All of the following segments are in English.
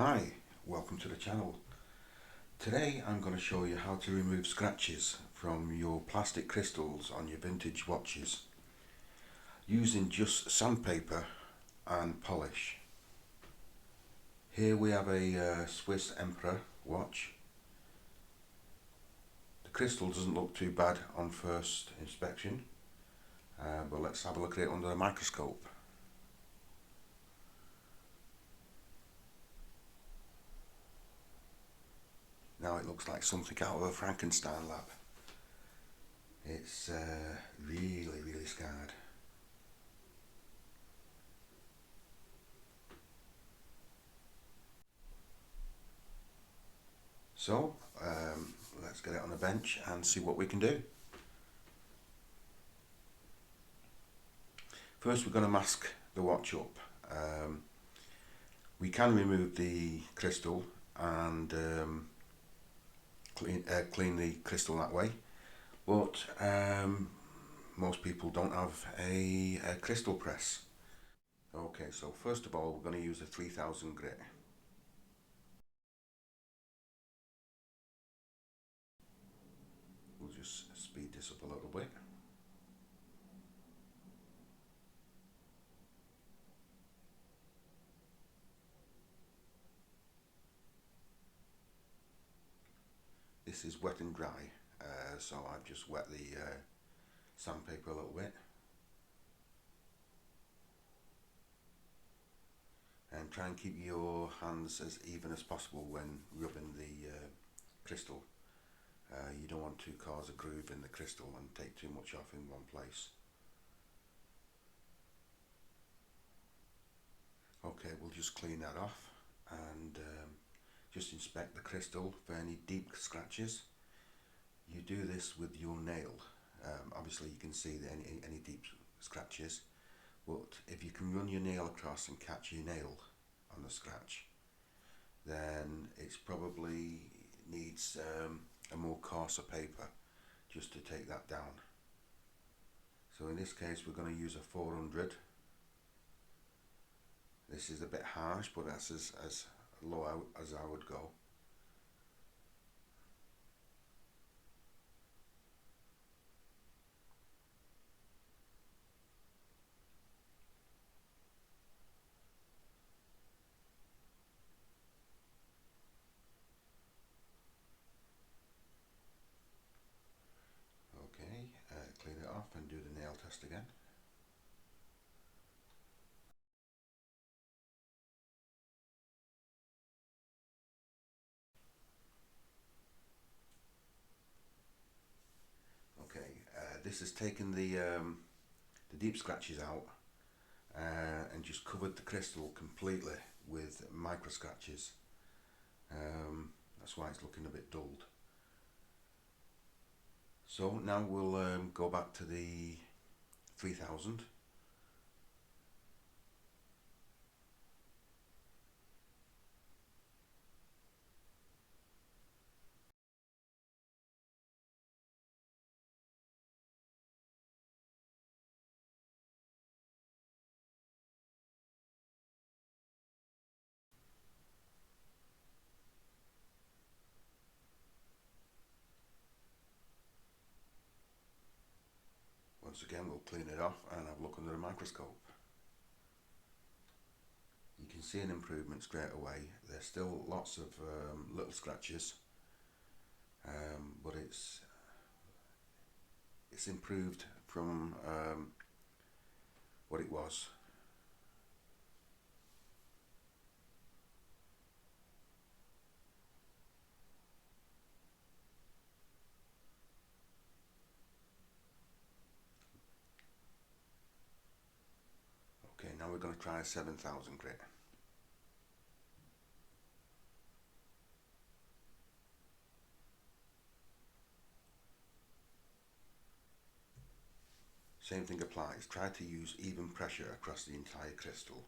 Hi, welcome to the channel. Today I'm going to show you how to remove scratches from your plastic crystals on your vintage watches using just sandpaper and polish. Here we have a Swiss Emperor watch. The crystal doesn't look too bad on first inspection, but let's have a look at it under a microscope. Now it looks like something out of a Frankenstein lab. It's really scarred. So let's get it on the bench and see what we can do. First we're going to mask the watch up. We can remove the crystal and clean the crystal that way, but most people don't have a crystal press. Okay, so first of all we're going to use a 3000 grit. We'll just speed this up a little bit. This is wet and dry, so I've just wet the sandpaper a little bit. And try and keep your hands as even as possible when rubbing the crystal. You don't want to cause a groove in the crystal and take too much off in one place. Okay, we'll just clean that off and just inspect the crystal for any deep scratches. You do this with your nail. Obviously you can see any deep scratches, but if you can run your nail across and catch your nail on the scratch, then it's probably needs a more coarser paper just to take that down. So in this case we're going to use a 400. This is a bit harsh, but that's as low as I would go. Okay, clean it off and do the nail test again. Okay, this has taken the deep scratches out and just covered the crystal completely with micro scratches. That's why it's looking a bit dulled. So now we'll go back to the 3000. Once again we'll clean it off and have a look under the microscope. You can see an improvement straight away. There's still lots of little scratches, but it's improved from what it was. Okay, now we're going to try a 7000 grit. Same thing applies. Try to use even pressure across the entire crystal.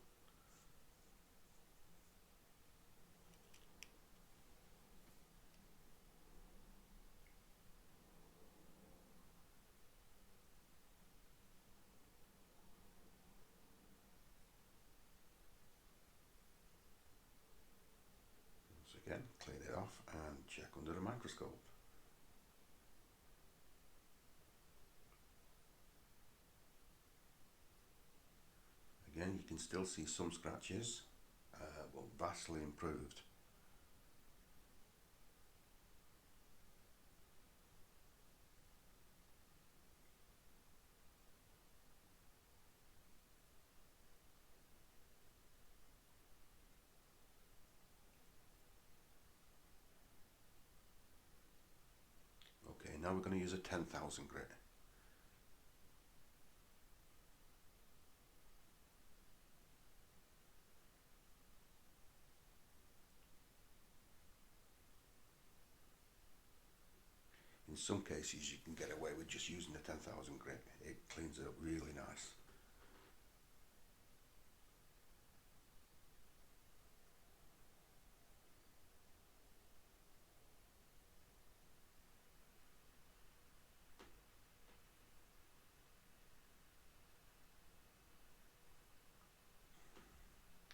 Again, clean it off and check under the microscope. Again, you can still see some scratches, but vastly improved. Okay, now we're going to use a 10,000 grit. In some cases you can get away with just using the 10,000 grit. It cleans it up really nice.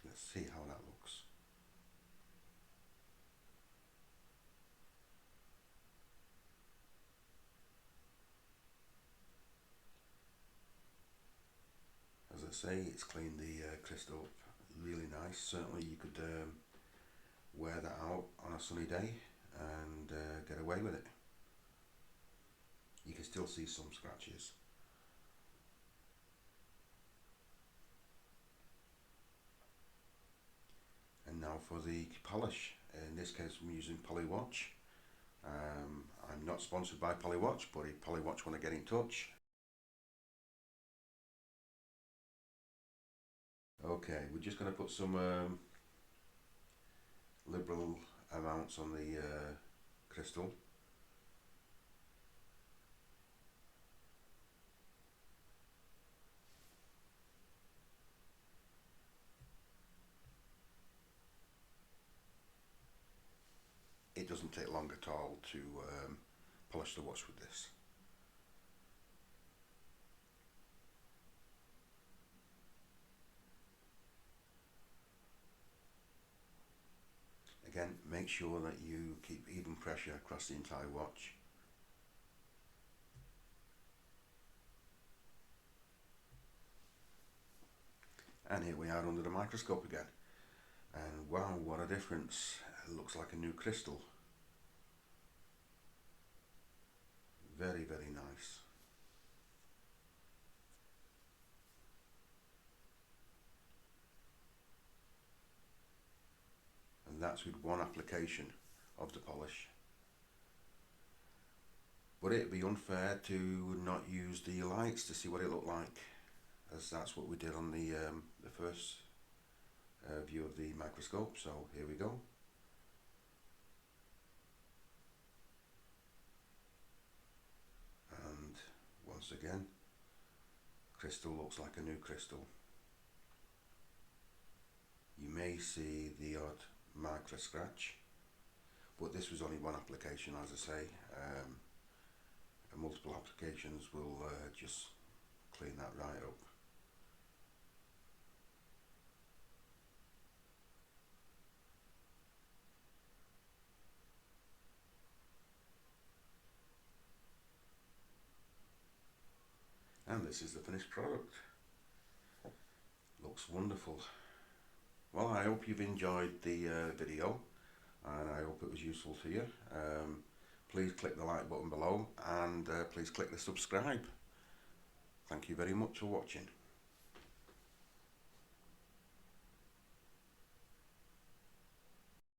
Let's see how that looks. As I say, it's cleaned the crystal up really nice. Certainly you could wear that out on a sunny day and get away with it. You can still see some scratches. And now for the polish. In this case I'm using Wristwatch. I'm not sponsored by Wristwatch, but if Wristwatch want to get in touch. Okay, we're just going to put some liberal amounts on the crystal. It doesn't take long at all to polish the watch with this. Again, make sure that you keep even pressure across the entire watch. And here we are under the microscope again. And wow, what a difference. It looks like a new crystal. Very, very nice. And that's with one application of the polish. But it'd be unfair to not use the lights to see what it looked like, as that's what we did on the first view of the microscope. So here we go. And once again, crystal looks like a new crystal. You may see the odd micro scratch, but this was only one application, as I say. Multiple applications will just clean that right up. And this is the finished product. Looks wonderful. Well, I hope you've enjoyed the video, and I hope it was useful to you. Please click the like button below, and please click the subscribe. Thank you very much for watching.